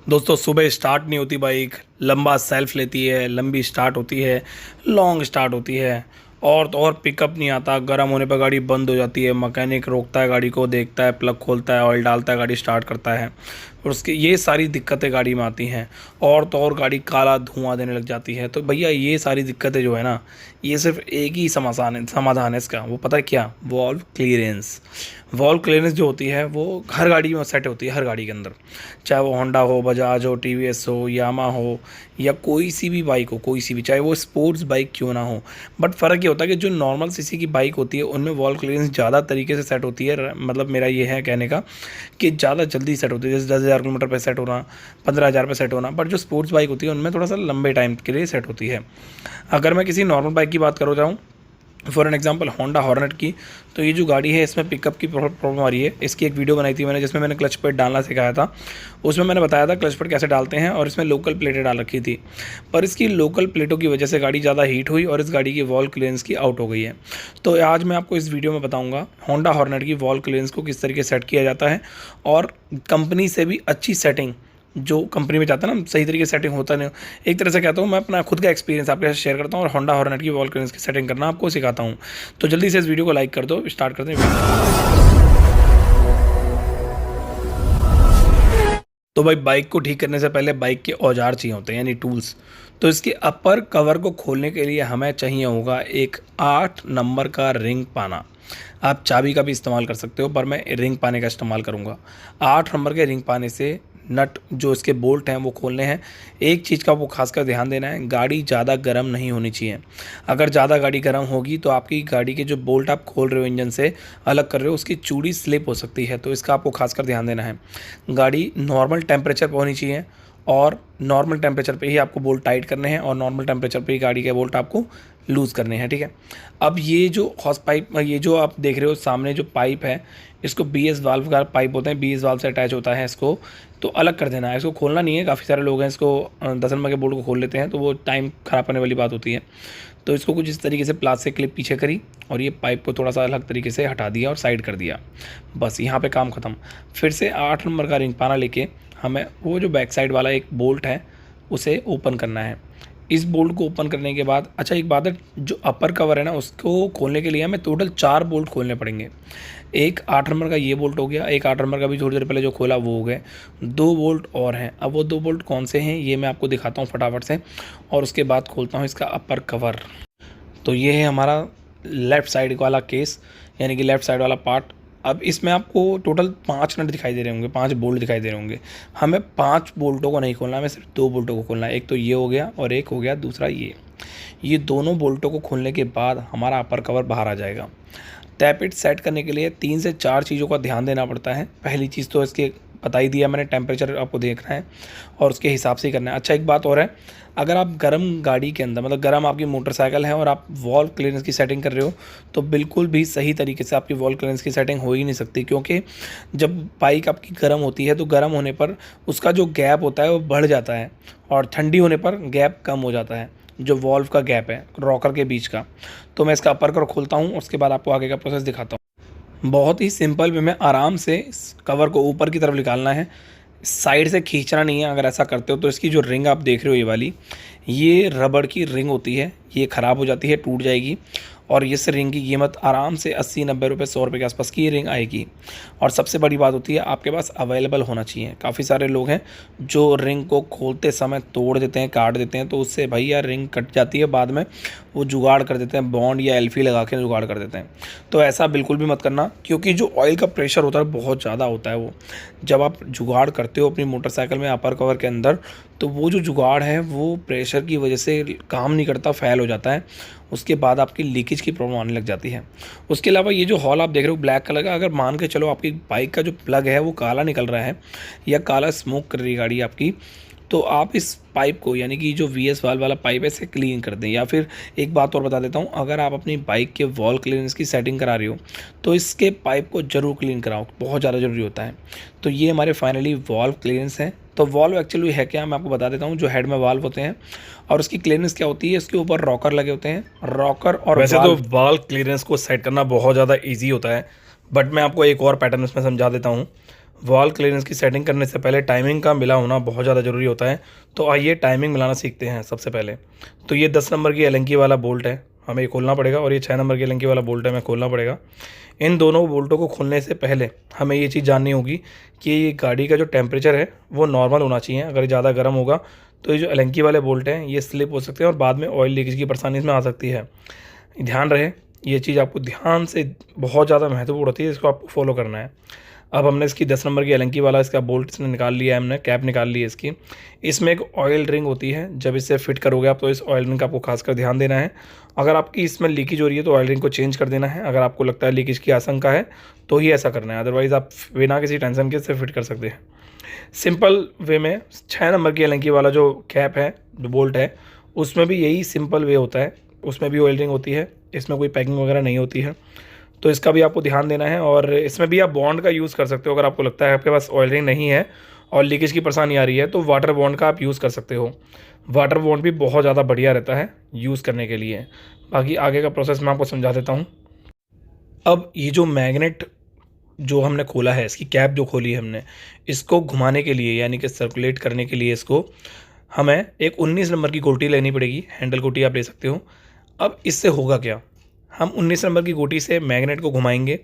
दोस्तों सुबह स्टार्ट नहीं होती बाइक, लंबा सेल्फ लेती है, लंबी स्टार्ट होती है, लॉन्ग स्टार्ट होती है और तो और पिकअप नहीं आता। गर्म होने पर गाड़ी बंद हो जाती है, मैकेनिक रोकता है गाड़ी को, देखता है, प्लग खोलता है, ऑयल डालता है, गाड़ी स्टार्ट करता है और उसकी ये सारी दिक्कतें गाड़ी में आती हैं और तो और गाड़ी काला धुआं देने लग जाती है। तो भैया ये सारी दिक्कतें जो है ना, ये सिर्फ एक ही समाधान है इसका। वो पता है क्या? Valve clearance. वॉल्व क्लियरेंस जो होती है वो हर गाड़ी में सेट होती है, हर गाड़ी के अंदर, चाहे वो होंडा हो, बजाज हो, टीवीएस हो, यामा हो या कोई सी भी बाइक हो, कोई सी भी, चाहे वो स्पोर्ट्स बाइक क्यों ना हो। बट फ़र्क ये होता है कि जो नॉर्मल सीसी की बाइक होती है उनमें वॉल्व क्लियरेंस ज़्यादा तरीके से सेट होती है। मतलब मेरा ये है कहने का कि ज़्यादा जल्दी सेट होती है, जैसे 10,000 किलोमीटर पे सेट होना, 15,000 पे सेट होना। बट जो स्पोर्ट्स बाइक होती है उनमें थोड़ा सा लंबे टाइम के लिए सेट होती है। अगर मैं किसी नॉर्मल बाइक की बात करो जाऊँ, for an example Honda hornet की, तो ये जो गाड़ी है इसमें पिकअप की प्रॉब्लम आ रही है। इसकी एक वीडियो बनाई थी मैंने जिसमें मैंने क्लच प्लेट डालना सिखाया था। उसमें मैंने बताया था क्लच प्लेट कैसे डालते हैं और इसमें लोकल प्लेटें डाल रखी थी। पर इसकी लोकल प्लेटों की वजह से गाड़ी ज़्यादा हीट हुई और इस गाड़ी की वॉल क्लियरेंस की आउट हो गई है। तो आज मैं आपको इस वीडियो में बताऊँगा होंडा हॉर्नेट की वॉल क्लियरेंस को किस तरीके से सेट किया जाता है और कंपनी से भी अच्छी सेटिंग, जो कंपनी में चाहता है ना, सही तरीके से सेटिंग होता नहीं। एक तरह से कहता हूँ, मैं अपना खुद का एक्सपीरियंस आपके साथ शेयर करता हूँ और होंडा हॉर्नेट की वॉल क्लियरेंस की सेटिंग करना आपको सिखाता हूँ। तो जल्दी से इस वीडियो को लाइक कर दो, स्टार्ट करते हैं वीडियो। तो भाई बाइक को ठीक करने से पहले बाइक के औजार चाहिए होते हैं, यानी टूल्स। तो इसके अपर कवर को खोलने के लिए हमें चाहिए होगा एक 8 नंबर का रिंग पाना। आप चाबी का भी इस्तेमाल कर सकते हो पर मैं रिंग पाने का इस्तेमाल करूँगा। 8 नंबर के रिंग पाने से नट जो इसके बोल्ट हैं वो खोलने हैं। एक चीज़ का वो खासकर ध्यान देना है, गाड़ी ज़्यादा गर्म नहीं होनी चाहिए। अगर ज़्यादा गाड़ी गर्म होगी तो आपकी गाड़ी के जो बोल्ट आप खोल रहे हो इंजन से अलग कर रहे हो, उसकी चूड़ी स्लिप हो सकती है। तो इसका आपको खासकर ध्यान देना है। गाड़ी नॉर्मल टेम्परेचर पर होनी चाहिए और नॉर्मल टेम्परेचर पे ही आपको बोल्ट टाइट करने हैं और नॉर्मल टेम्परेचर पे ही गाड़ी के बोल्ट आपको लूज़ करने हैं, ठीक है। अब ये जो हॉस पाइप, ये जो आप देख रहे हो सामने जो पाइप है, इसको बीएस वाल्व का पाइप होते हैं, बीएस वाल्व से अटैच होता है। इसको तो अलग कर देना है, इसको खोलना नहीं है। काफ़ी सारे लोग हैं इसको 10 नंबर के बोल्ट को खोल लेते हैं, तो वो टाइम ख़राब करने वाली बात होती है। तो इसको कुछ इस तरीके से प्लास्टिक क्लिप पीछे करी और ये पाइप को थोड़ा सा अलग तरीके से हटा दिया और साइड कर दिया। बस यहाँ पे काम ख़त्म। फिर से 8 नंबर का रिंग पाना लेके हमें वो जो बैक साइड वाला एक बोल्ट है उसे ओपन करना है। इस बोल्ट को ओपन करने के बाद, अच्छा एक बात है, जो अपर कवर है ना उसको खोलने के लिए हमें टोटल 4 बोल्ट खोलने पड़ेंगे। एक 8 नंबर का ये बोल्ट हो गया, एक 8 नंबर का भी थोड़ी देर पहले जो खोला वो हो गए, 2 बोल्ट और हैं। अब वो 2 बोल्ट कौन से हैं ये मैं आपको दिखाता हूँ फटाफट से और उसके बाद खोलता हूँ इसका अपर कवर। तो ये है हमारा लेफ़्ट साइड वाला केस, यानी कि लेफ़्ट साइड वाला पार्ट। अब इसमें आपको टोटल 5 नट दिखाई दे रहे होंगे, 5 बोल्ट दिखाई दे रहे होंगे। हमें 5 बोल्टों को नहीं खोलना, हमें सिर्फ 2 बोल्टों को खोलना है। एक तो ये हो गया और एक हो गया दूसरा ये दोनों बोल्टों को खोलने के बाद हमारा अपर कवर बाहर आ जाएगा। टैपिट सेट करने के लिए 3 से 4 चीज़ों का ध्यान देना पड़ता है। पहली चीज़ तो इसके बता ही दिया मैंने, टेम्परेचर आपको देखना है और उसके हिसाब से ही करना है। अच्छा एक बात और है, अगर आप गर्म गाड़ी के अंदर, मतलब गर्म आपकी मोटरसाइकिल है और आप वॉल क्लियरेंस की सेटिंग कर रहे हो, तो बिल्कुल भी सही तरीके से आपकी वॉल क्लियरेंस की सेटिंग हो ही नहीं सकती। क्योंकि जब बाइक आपकी गर्म होती है तो गर्म होने पर उसका जो गैप होता है वो बढ़ जाता है और ठंडी होने पर गैप कम हो जाता है, जो वॉल्व का गैप है रॉकर के बीच का। तो मैं इसका अपर कवर खोलता हूँ, उसके बाद आपको आगे का प्रोसेस दिखाता हूँ। बहुत ही सिंपल वे में आराम से इस कवर को ऊपर की तरफ निकालना है, साइड से खींचना नहीं है। अगर ऐसा करते हो तो इसकी जो रिंग आप देख रहे हो ये वाली, ये रबड़ की रिंग होती है, ये ख़राब हो जाती है, टूट जाएगी। और इस रिंग की कीमत आराम से 80-90 रुपये, 100 रुपये के आसपास की ये रिंग आएगी। और सबसे बड़ी बात होती है आपके पास अवेलेबल होना चाहिए। काफ़ी सारे लोग हैं जो रिंग को खोलते समय तोड़ देते हैं, काट देते हैं, तो उससे भैया रिंग कट जाती है। बाद में वो जुगाड़ कर देते हैं, बॉन्ड या एल्फी लगा के जुगाड़ कर देते हैं। तो ऐसा बिल्कुल भी मत करना, क्योंकि जो ऑयल का प्रेशर होता है बहुत ज़्यादा होता है। वो जब आप जुगाड़ करते हो अपनी मोटरसाइकिल में अपर कवर के अंदर, तो वो जो जुगाड़ है वो प्रेशर की वजह से काम नहीं करता, फेल हो जाता है। उसके बाद आपकी लीकेज की प्रॉब्लम आने लग जाती है। उसके अलावा ये जो हॉल आप देख रहे हो ब्लैक कलर का, अगर मान के चलो आपकी बाइक का जो प्लग है वो काला निकल रहा है या काला स्मोक कर रही है गाड़ी आपकी, तो आप इस पाइप को, यानी कि जो वीएस वाल्व वाला पाइप है, इसे क्लीन कर दें। या फिर एक बात और बता देता हूँ, अगर आप अपनी बाइक के वॉल क्लीनेंस की सेटिंग करा रहे हो तो इसके पाइप को ज़रूर क्लीन कराओ, बहुत ज़्यादा ज़रूरी होता है। तो ये हमारे फाइनली वॉल्व क्लीनेंस है। तो वॉल्व एक्चुअली है क्या, मैं आपको बता देता हूँ। जो हेड में वाल्व होते हैं और उसकी क्लीनेंस क्या होती है, इसके ऊपर रॉकर लगे होते हैं, रॉकर और वैसे तो वाल्व क्लियरेंस को सेट करना बहुत ज़्यादा इजी होता है, बट मैं आपको एक और पैटर्न इसमें समझा देता हूँ। वॉल क्लियरेंस की सेटिंग करने से पहले टाइमिंग का मिला होना बहुत ज़्यादा ज़रूरी होता है। तो आइए टाइमिंग मिलाना सीखते हैं सबसे पहले। तो ये 10 नंबर की एलेंकी वाला बोल्ट है, हमें ये खोलना पड़ेगा, और ये 6 नंबर की एलेंकी वाला बोल्ट है, हमें खोलना पड़ेगा। इन दोनों बोल्टों को खोलने से पहले हमें ये चीज़ जाननी होगी कि ये गाड़ी का जो टेम्परेचर है वो नॉर्मल होना चाहिए। अगर ज़्यादा गर्म होगा तो ये जो एलेंकी वाले बोल्ट हैं ये स्लिप हो सकते हैं और बाद में ऑयल लीकेज की परेशानी इसमें आ सकती है। ध्यान रहे, ये चीज़ आपको ध्यान से बहुत ज़्यादा महत्वपूर्ण होती है, इसको आपको फॉलो करना है। अब हमने इसकी 10 नंबर की एलेंकी वाला इसका बोल्ट इसने निकाल लिया है, हमने कैप निकाल ली है इसकी। इसमें एक ऑयल रिंग होती है, जब इसे फिट करोगे आप तो इस ऑयल रिंग का आपको खासकर ध्यान देना है। अगर आपकी इसमें लीकेज हो रही है तो ऑयल रिंग को चेंज कर देना है। अगर आपको लगता है लीकेज की आशंका है तो ही ऐसा करना है, अदरवाइज़ आप बिना किसी टेंशन के इसे फिट कर सकते हैं सिंपल वे में। 6 नंबर की एलेंकी वाला जो कैप है, जो बोल्ट है, उसमें भी यही सिंपल वे होता है, उसमें भी ऑयल रिंग होती है, इसमें कोई पैकिंग वगैरह नहीं होती है। तो इसका भी आपको ध्यान देना है, और इसमें भी आप बॉन्ड का यूज़ कर सकते हो। अगर आपको लगता है आपके पास ऑयल रिंग नहीं है और लीकेज की परेशानी आ रही है तो वाटर बॉन्ड का आप यूज़ कर सकते हो। वाटर बॉन्ड भी बहुत ज़्यादा बढ़िया रहता है यूज़ करने के लिए। बाकी आगे का प्रोसेस मैं आपको समझा देता हूँ। अब ये जो मैग्नेट जो हमने खोला है, इसकी कैप जो खोली है हमने, इसको घुमाने के लिए यानी कि सर्कुलेट करने के लिए इसको हमें एक 19 नंबर की गोटी लेनी पड़ेगी। हैंडल गोटी आप ले सकते हो। अब इससे होगा क्या, हम 19 नंबर की गोटी से मैग्नेट को घुमाएंगे।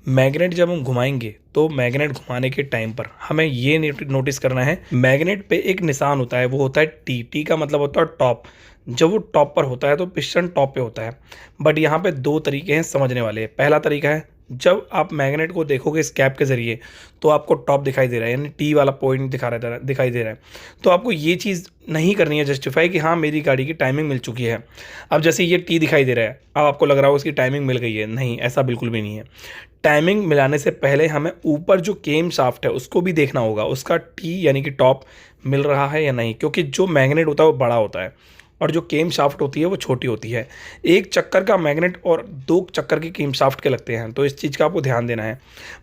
मैग्नेट जब हम घुमाएंगे तो मैग्नेट घुमाने के टाइम पर हमें ये नोटिस करना है, मैग्नेट पे एक निशान होता है, वो होता है टी। टी का मतलब होता है टॉप। जब वो टॉप पर होता है तो पिस्टन टॉप पे होता है। बट यहाँ पे दो तरीके हैं समझने वाले। पहला तरीका है, जब आप मैग्नेट को देखोगे इस कैप के ज़रिए तो आपको टॉप दिखाई दे रहा है, यानी टी वाला पॉइंट दिखाई दे रहा है। तो आपको ये चीज़ नहीं करनी है जस्टिफाई कि हाँ मेरी गाड़ी की टाइमिंग मिल चुकी है। अब जैसे ये टी दिखाई दे रहा है, अब आपको लग रहा हो उसकी टाइमिंग मिल गई है, नहीं, ऐसा बिल्कुल भी नहीं है। टाइमिंग मिलाने से पहले हमें ऊपर जो केम शाफ्ट है उसको भी देखना होगा, उसका टी यानी कि टॉप मिल रहा है या नहीं, क्योंकि जो मैग्नेट होता है वो बड़ा होता है और जो केम शाफ्ट होती है वो छोटी होती है। एक चक्कर का मैग्नेट और दो चक्कर के केम शाफ्ट के लगते हैं, तो इस चीज़ का आपको ध्यान देना है।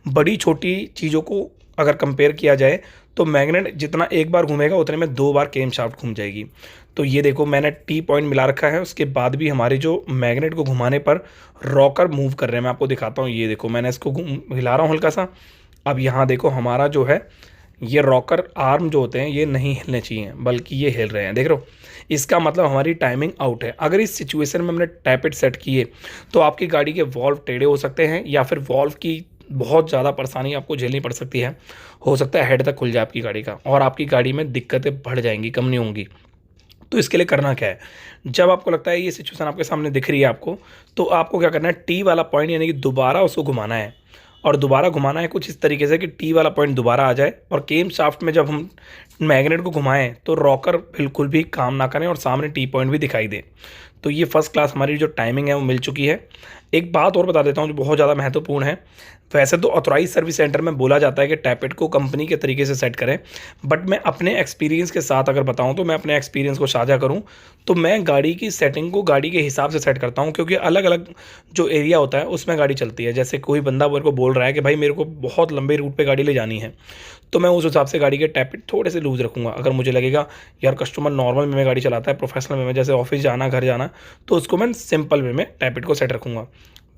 बड़ी छोटी चीज़ों को अगर कंपेयर किया जाए तो मैग्नेट जितना एक बार घूमेगा उतने में दो बार केम शाफ्ट घूम जाएगी। तो ये देखो मैंने टी पॉइंट मिला रखा है, उसके बाद भी हमारे जो मैग्नेट को घुमाने पर रॉकर मूव कर रहे हैं। मैं आपको दिखाता हूँ, ये देखो मैंने इसको हिला रहा हूँ हल्का सा। अब यहाँ देखो हमारा जो है ये रॉकर आर्म जो होते हैं ये नहीं हिलने चाहिए, बल्कि ये हिल रहे हैं, देख रहे हो। इसका मतलब हमारी टाइमिंग आउट है। अगर इस सिचुएशन में हमने टैप इट सेट किए तो आपकी गाड़ी के वॉल्व टेढ़े हो सकते हैं, या फिर वॉल्व की बहुत ज़्यादा परेशानी आपको झेलनी पड़ सकती है। हो सकता है हेड तक खुल जाए आपकी गाड़ी का, और आपकी गाड़ी में दिक्कतें बढ़ जाएंगी, कम नहीं होंगी। तो इसके लिए करना क्या है, जब आपको लगता है ये सिचुएशन आपके सामने दिख रही है आपको, तो आपको क्या करना है, टी वाला पॉइंट यानी कि दोबारा उसको घुमाना है। और दोबारा घुमाना है कुछ इस तरीके से कि टी वाला पॉइंट दोबारा आ जाए, और केम शाफ्ट में जब हम मैग्नेट को घुमाएं तो रॉकर बिल्कुल भी काम ना करें और सामने टी पॉइंट भी दिखाई दे। तो ये फर्स्ट क्लास हमारी जो टाइमिंग है वो मिल चुकी है। एक बात और बता देता हूँ जो बहुत ज़्यादा महत्वपूर्ण है। वैसे तो ऑथोराइज सर्विस सेंटर में बोला जाता है कि टैपेट को कंपनी के तरीके से सेट करें, बट मैं अपने एक्सपीरियंस के साथ अगर बताऊं, तो मैं अपने एक्सपीरियंस को साझा करूं, तो मैं गाड़ी की सेटिंग को गाड़ी के हिसाब से सेट करता हूं, क्योंकि अलग अलग जो एरिया होता है उसमें गाड़ी चलती है। जैसे कोई बंदा मेरे को बोल रहा है कि भाई मेरे को बहुत लंबे रूट पर गाड़ी ले जानी है, तो मैं उस हिसाब से गाड़ी के टैपेट थोड़े से लूज़ रखूँगा। अगर मुझे लगेगा यार कस्टमर नॉर्मल वे में गाड़ी चलाता है, प्रोफेशनल वे में, जैसे ऑफिस जाना, घर जाना, तो उसको मैं सिंपल वे में टैपेट को सेट रखूँगा।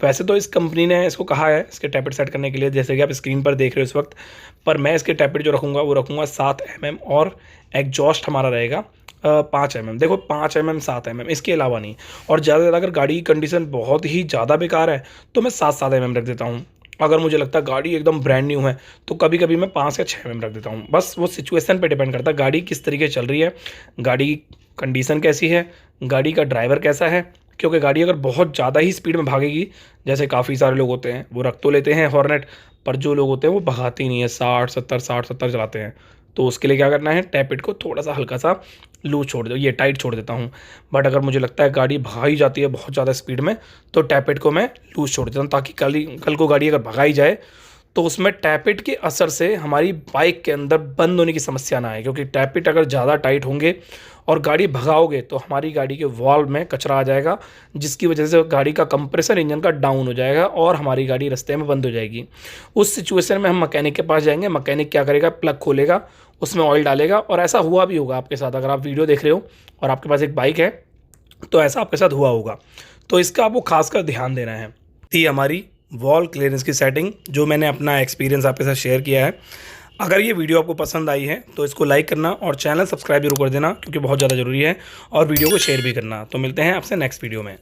वैसे तो इस कंपनी ने इसको कहा है इसके टैपेट सेट करने के लिए, जैसे कि आप स्क्रीन पर देख रहे हो इस वक्त, पर मैं इसके टैपेट जो रखूँगा वो रखूँगा 7 mm, और एग्जॉस्ट हमारा रहेगा 5 mm। देखो 5 mm 7 mm, इसके अलावा नहीं। और ज़्यादा से ज़्यादा अगर गाड़ी की कंडीशन बहुत ही ज़्यादा बेकार है तो मैं 7 mm रख देता हूँ। अगर मुझे लगता है गाड़ी एकदम ब्रांड न्यू है तो कभी कभी मैं 5 या 6 mm रख देता हूँ। बस वो सिचुएशन पे डिपेंड करता है, गाड़ी किस तरीके चल रही है, गाड़ी की कंडीशन कैसी है, गाड़ी का ड्राइवर कैसा है। क्योंकि गाड़ी अगर बहुत ज़्यादा ही स्पीड में भागेगी, जैसे काफ़ी सारे लोग होते हैं वो रख तो लेते हैं हॉर्नेट, पर जो लोग होते हैं वो भगाते ही नहीं है, 60 70 चलाते हैं। तो उसके लिए क्या करना है, टैपेट को थोड़ा सा हल्का सा लूज छोड़ दो, ये टाइट छोड़ देता हूँ। बट अगर मुझे लगता है गाड़ी भगाई जाती है बहुत ज़्यादा स्पीड में तो टैपेट को मैं लूज छोड़ देता हूँ, ताकि कल को गाड़ी अगर भगाई जाए तो उसमें टैपेट के असर से हमारी बाइक के अंदर बंद होने की समस्या ना आए। क्योंकि टैपेट अगर ज़्यादा टाइट होंगे और गाड़ी भगाओगे तो हमारी गाड़ी के वॉल्व में कचरा आ जाएगा, जिसकी वजह से गाड़ी का कंप्रेसर इंजन का डाउन हो जाएगा और हमारी गाड़ी रास्ते में बंद हो जाएगी। उस सिचुएशन में हम मैकेनिक के पास जाएंगे, मैकेनिक क्या करेगा, प्लग खोलेगा, उसमें ऑयल डालेगा। और ऐसा हुआ भी होगा आपके साथ, अगर आप वीडियो देख रहे हो और आपके पास एक बाइक है तो ऐसा आपके साथ हुआ होगा। तो इसका आपको खासकर ध्यान देना है। थी हमारी वॉल क्लियरेंस की सेटिंग, जो मैंने अपना एक्सपीरियंस आपके साथ शेयर किया है। अगर ये वीडियो आपको पसंद आई है तो इसको लाइक करना और चैनल सब्सक्राइब जरूर कर देना, क्योंकि बहुत ज़्यादा ज़रूरी है, और वीडियो को शेयर भी करना। तो मिलते हैं आपसे नेक्स्ट वीडियो में।